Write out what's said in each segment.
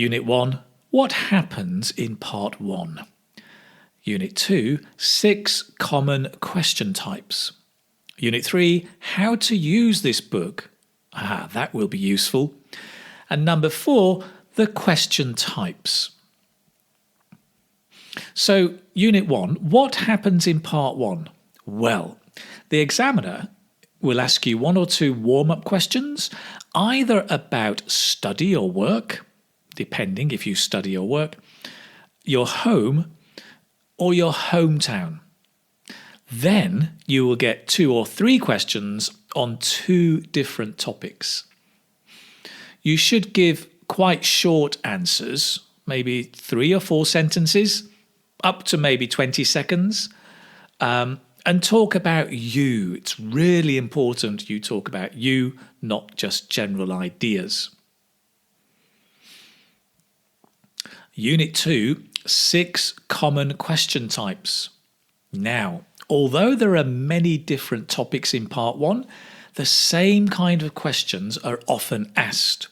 Unit 1, what happens in Part 1? Unit 2, 6 common question types. Unit 3, how to use this book. That will be useful. And number 4, the question types. So, Unit 1, what happens in Part 1? Well, the examiner will ask you 1 or 2 warm-up questions, either about study or work, depending if you study or work, your home or your hometown. Then you will get 2 or 3 questions on 2 different topics. You should give quite short answers, maybe 3 or 4 sentences, up to maybe 20 seconds, and talk about you. It's really important you talk about you, not just general ideas. Unit 2, 6 common question types. Now, although there are many different topics in Part 1, the same kind of questions are often asked.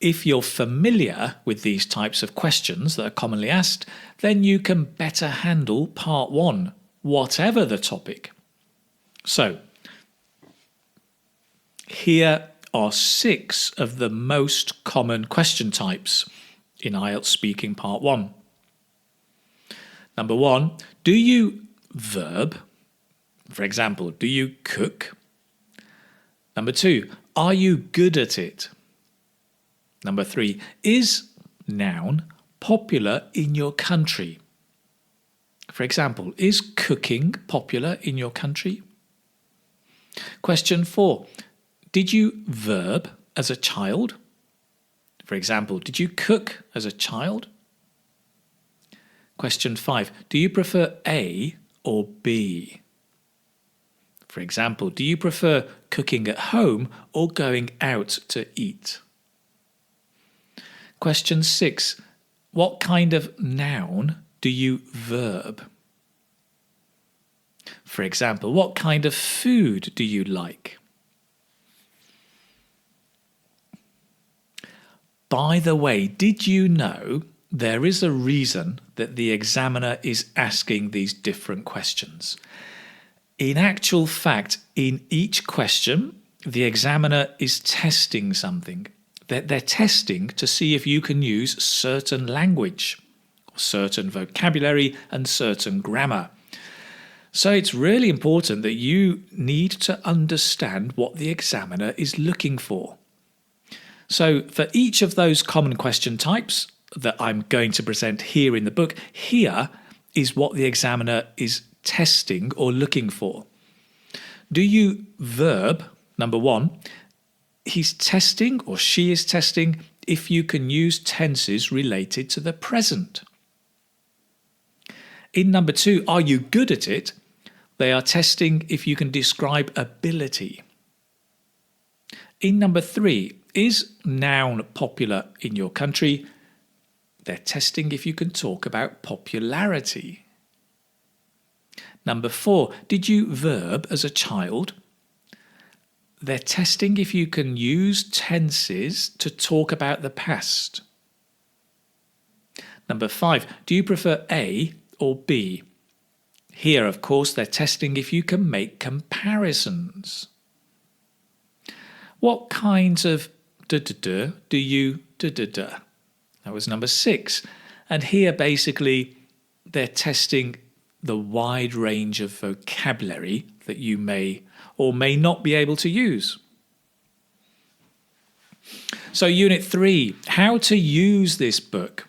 If you're familiar with these types of questions that are commonly asked, then you can better handle Part 1, whatever the topic. So, here are 6 of the most common question types in IELTS Speaking Part 1. Number 1, do you verb? For example, do you cook? Number 2, are you good at it? Number 3, is noun popular in your country? For example, is cooking popular in your country? Question 4, did you verb as a child? For example, did you cook as a child? Question 5, do you prefer A or B? For example, do you prefer cooking at home or going out to eat? Question 6, what kind of noun do you verb? For example, what kind of food do you like? By the way, did you know there is a reason that the examiner is asking these different questions? In actual fact, in each question, the examiner is testing something. They're testing to see if you can use certain language, certain vocabulary, and certain grammar. So it's really important that you need to understand what the examiner is looking for. So for each of those common question types that I'm going to present here in the book, here is what the examiner is testing or looking for. Do you verb? Number 1, he's testing or she is testing if you can use tenses related to the present. In number 2, are you good at it? They are testing if you can describe ability. In number 3, is noun popular in your country? They're testing if you can talk about popularity. Number 4, did you verb as a child? They're testing if you can use tenses to talk about the past. Number 5, do you prefer A or B? Here, of course, they're testing if you can make comparisons. What kinds of do you That was number 6. And here, basically, they're testing the wide range of vocabulary that you may or may not be able to use. So Unit 3, how to use this book.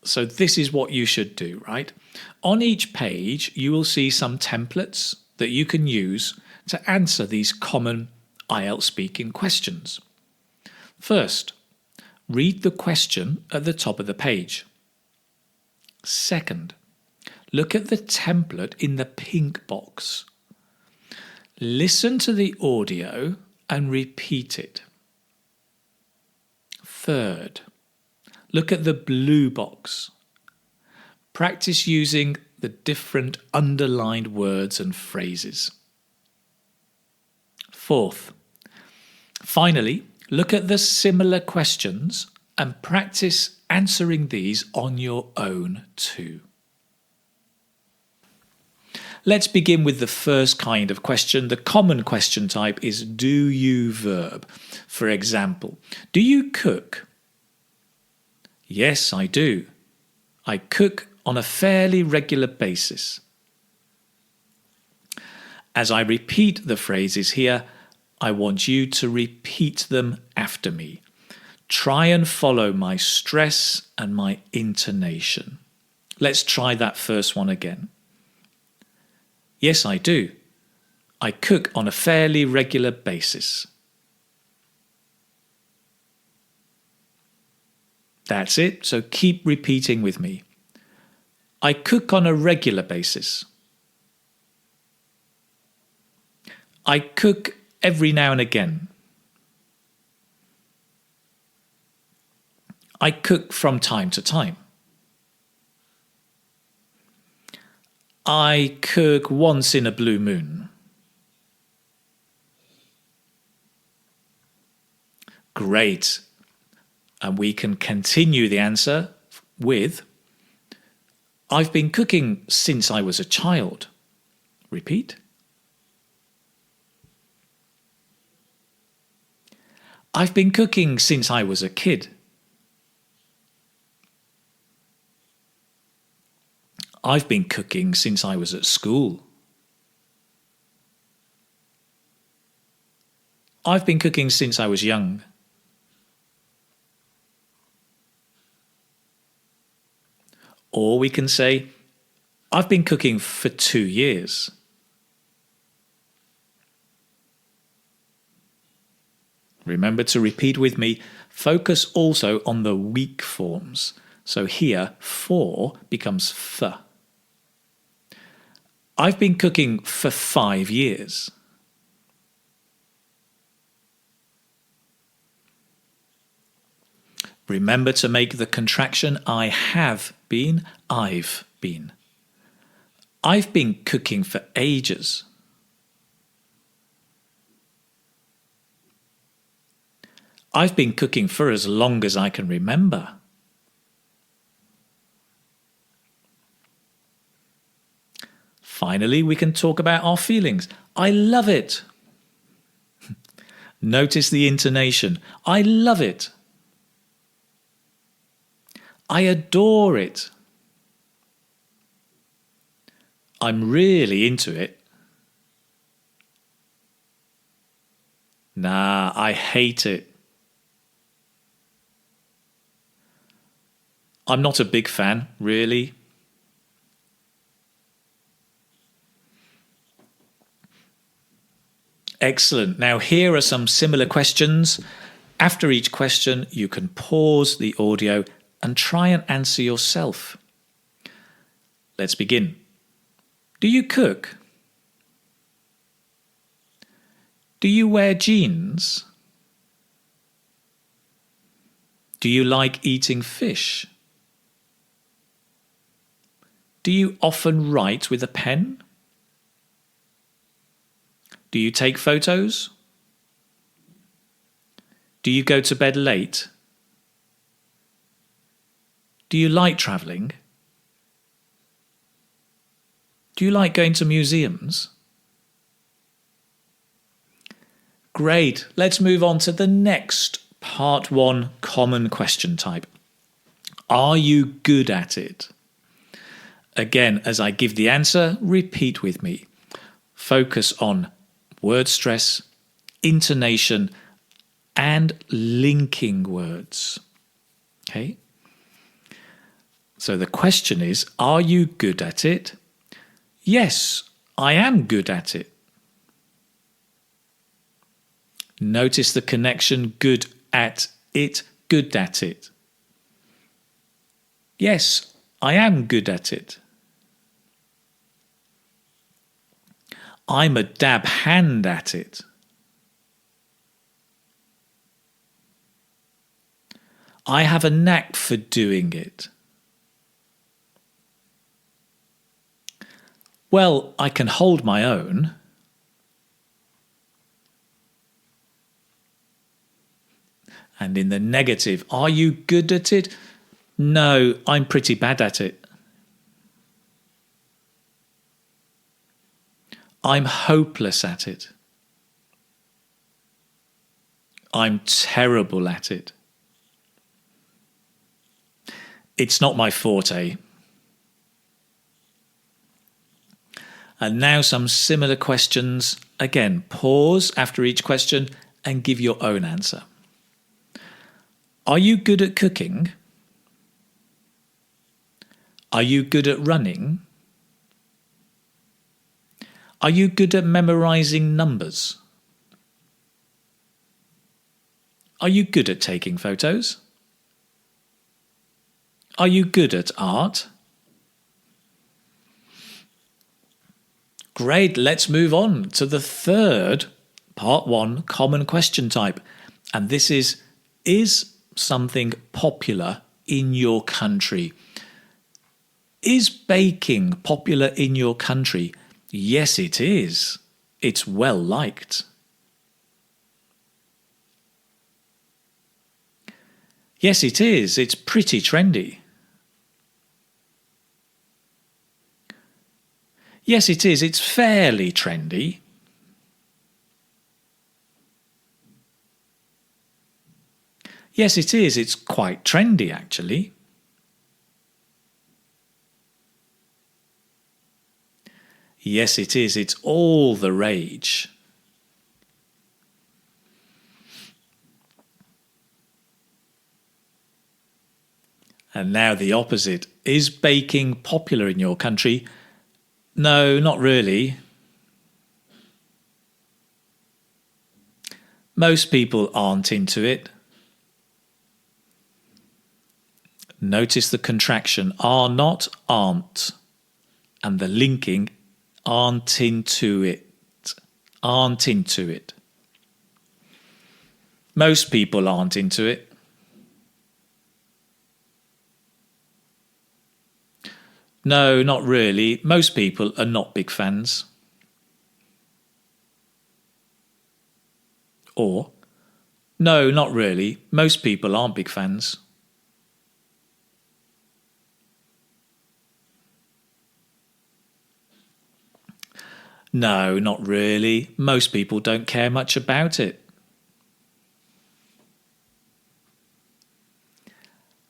So this is what you should do, right? On each page, you will see some templates that you can use to answer these common IELTS speaking questions. First, read the question at the top of the page. Second, look at the template in the pink box. Listen to the audio and repeat it. Third, look at the blue box. Practice using the different underlined words and phrases. Fourth, finally, look at the similar questions and practice answering these on your own too. Let's begin with the first kind of question. The common question type is do you verb. For example, do you cook? Yes, I do. I cook on a fairly regular basis. As I repeat the phrases here, I want you to repeat them after me. Try and follow my stress and my intonation. Let's try that first one again. Yes, I do. I cook on a fairly regular basis. That's it, so keep repeating with me. I cook on a regular basis. I cook every now and again. I cook from time to time. I cook once in a blue moon. Great. And we can continue the answer with I've been cooking since I was a child. Repeat. I've been cooking since I was a kid. I've been cooking since I was at school. I've been cooking since I was young. Or we can say, I've been cooking for 2 years. Remember to repeat with me. Focus also on the weak forms. So here, for becomes f. I've been cooking for 5 years. Remember to make the contraction I have been, I've been. I've been cooking for ages. I've been cooking for as long as I can remember. Finally, we can talk about our feelings. I love it. Notice the intonation. I love it. I adore it. I'm really into it. Nah, I hate it. I'm not a big fan, really. Excellent. Now here are some similar questions. After each question, you can pause the audio and try and answer yourself. Let's begin. Do you cook? Do you wear jeans? Do you like eating fish? Do you often write with a pen? Do you take photos? Do you go to bed late? Do you like travelling? Do you like going to museums? Great. Let's move on to the next part 1 common question type. Are you good at it? Again, as I give the answer, repeat with me. Focus on word stress, intonation, and linking words. Okay? So the question is, are you good at it? Yes, I am good at it. Notice the connection good at it, good at it. Yes, I am good at it. I'm a dab hand at it. I have a knack for doing it. Well, I can hold my own. And in the negative, are you good at it? No, I'm pretty bad at it. I'm hopeless at it. I'm terrible at it. It's not my forte. And now some similar questions. Again, pause after each question and give your own answer. Are you good at cooking? Are you good at running? Are you good at memorizing numbers? Are you good at taking photos? Are you good at art? Great, let's move on to the third, part 1, common question type. And this is something popular in your country? Is baking popular in your country? Yes, it is. It's well liked. Yes, it is. It's pretty trendy. Yes, it is. It's fairly trendy. Yes, it is. It's quite trendy, actually. Yes, it is. It's all the rage. And now the opposite. Is baking popular in your country? No, not really. Most people aren't into it. Notice the contraction are not, aren't, and the linking aren't into it. Aren't into it. Most people aren't into it. No, not really. Most people are not big fans. Or, no, not really. Most people aren't big fans. No, not really. Most people don't care much about it.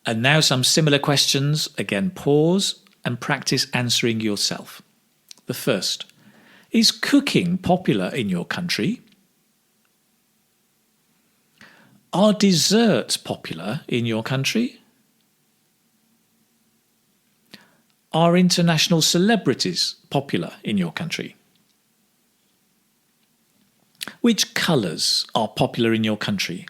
And now some similar questions. Again, pause and practice answering yourself. The first, is cooking popular in your country? Are desserts popular in your country? Are international celebrities popular in your country? Which colours are popular in your country?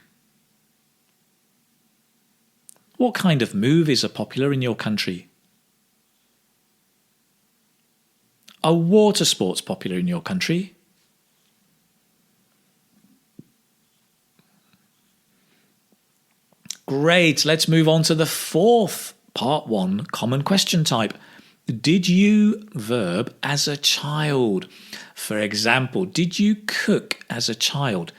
What kind of movies are popular in your country? Are water sports popular in your country? Great, let's move on to the fourth, part 1, common question type. Did you verb as a child? For example, did you cook as a child?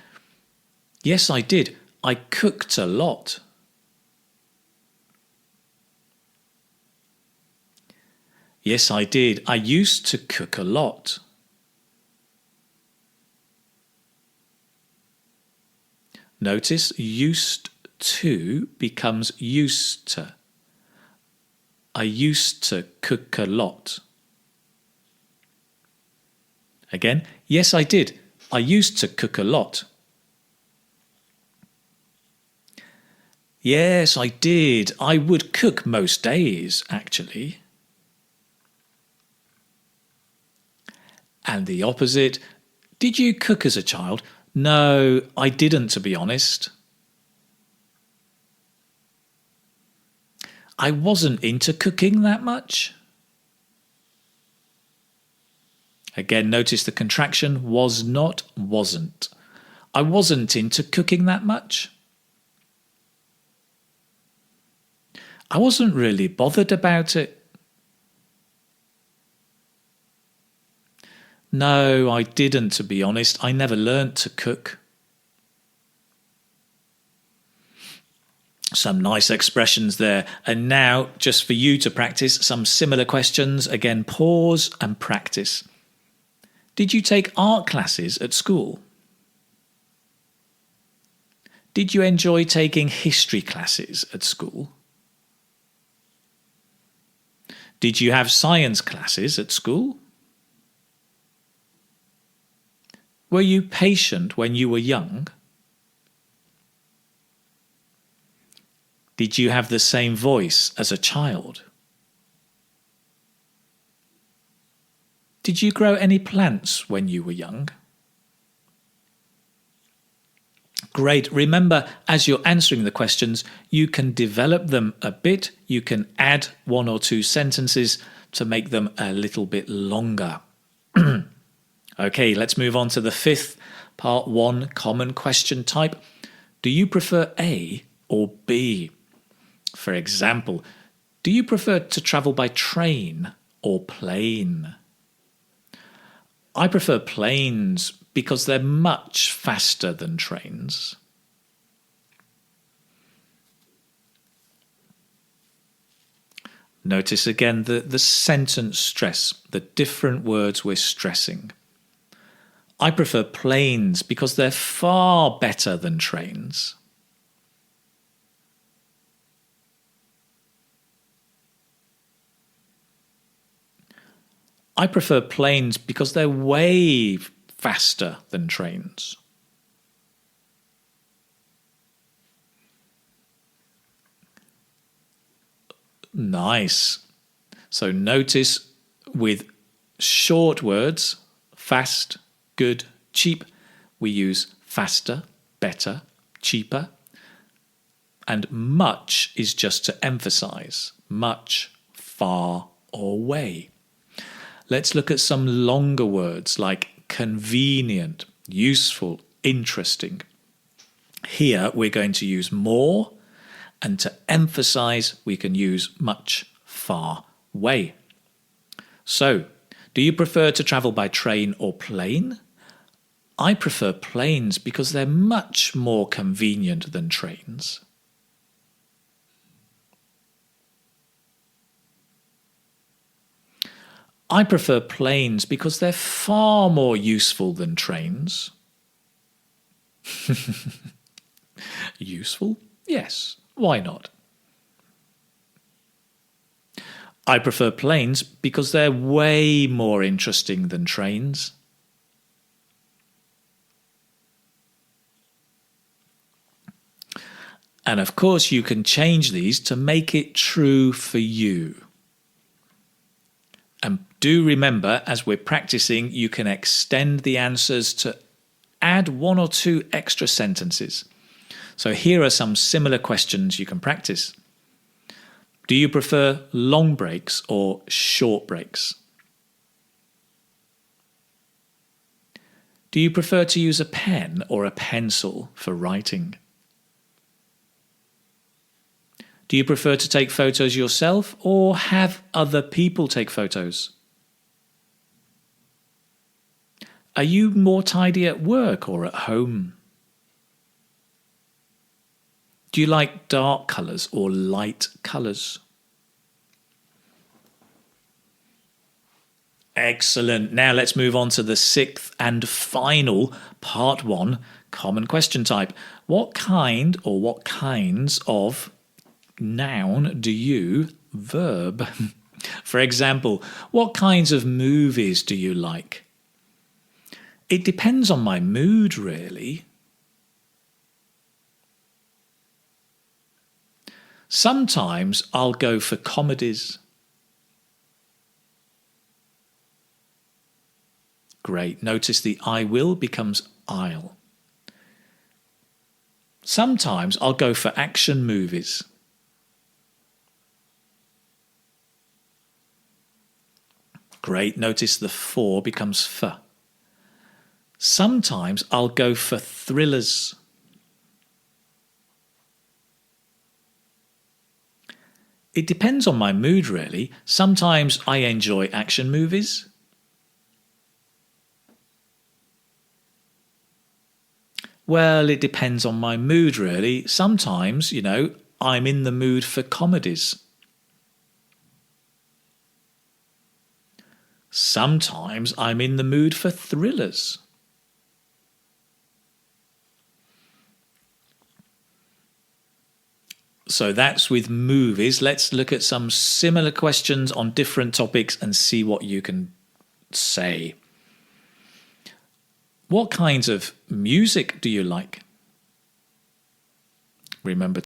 Yes, I did. I cooked a lot. Yes, I did. I used to cook a lot. Notice used to becomes used to. I used to cook a lot. Again, yes, I did. I used to cook a lot. Yes, I did. I would cook most days, actually. And the opposite. Did you cook as a child? No, I didn't, to be honest. I wasn't into cooking that much. Again, notice the contraction was not, wasn't. I wasn't into cooking that much. I wasn't really bothered about it. No, I didn't, to be honest. I never learnt to cook. Some nice expressions there. And now, just for you to practice some similar questions, again, pause and practice. Did you take art classes at school? Did you enjoy taking history classes at school? Did you have science classes at school? Were you patient when you were young? Did you have the same voice as a child? Did you grow any plants when you were young? Great. Remember, as you're answering the questions, you can develop them a bit. You can add 1 or 2 sentences to make them a little bit longer. Okay, let's move on to the 5th, part 1, common question type. Do you prefer A or B? For example, do you prefer to travel by train or plane? I prefer planes because they're much faster than trains. Notice again the sentence stress, the different words we're stressing. I prefer planes because they're far better than trains. I prefer planes because they're way faster than trains. Nice. So notice with short words, fast, good, cheap, we use faster, better, cheaper. And much is just to emphasize. Much, far, or way. Let's look at some longer words like convenient, useful, interesting. Here we're going to use more, and to emphasize we can use much, far, way. So, do you prefer to travel by train or plane? I prefer planes because they're much more convenient than trains. I prefer planes because they're far more useful than trains. Useful? Yes. Why not? I prefer planes because they're way more interesting than trains. And of course, you can change these to make it true for you. And do remember, as we're practicing, you can extend the answers to add 1 or 2 extra sentences. So here are some similar questions you can practice. Do you prefer long breaks or short breaks? Do you prefer to use a pen or a pencil for writing? Do you prefer to take photos yourself or have other people take photos? Are you more tidy at work or at home? Do you like dark colours or light colours? Excellent. Now let's move on to the 6th and final part 1 common question type. What kind or what kinds of noun do you verb? For example, what kinds of movies do you like? It depends on my mood, really. Sometimes I'll go for comedies. Great. Notice the I will becomes I'll. Sometimes I'll go for action movies. Great. Notice the for becomes f. Sometimes I'll go for thrillers. It depends on my mood, really. Sometimes I enjoy action movies. Well, it depends on my mood, really. Sometimes, I'm in the mood for comedies. Sometimes I'm in the mood for thrillers. So that's with movies. Let's look at some similar questions on different topics and see what you can say. What kinds of music do you like? Remember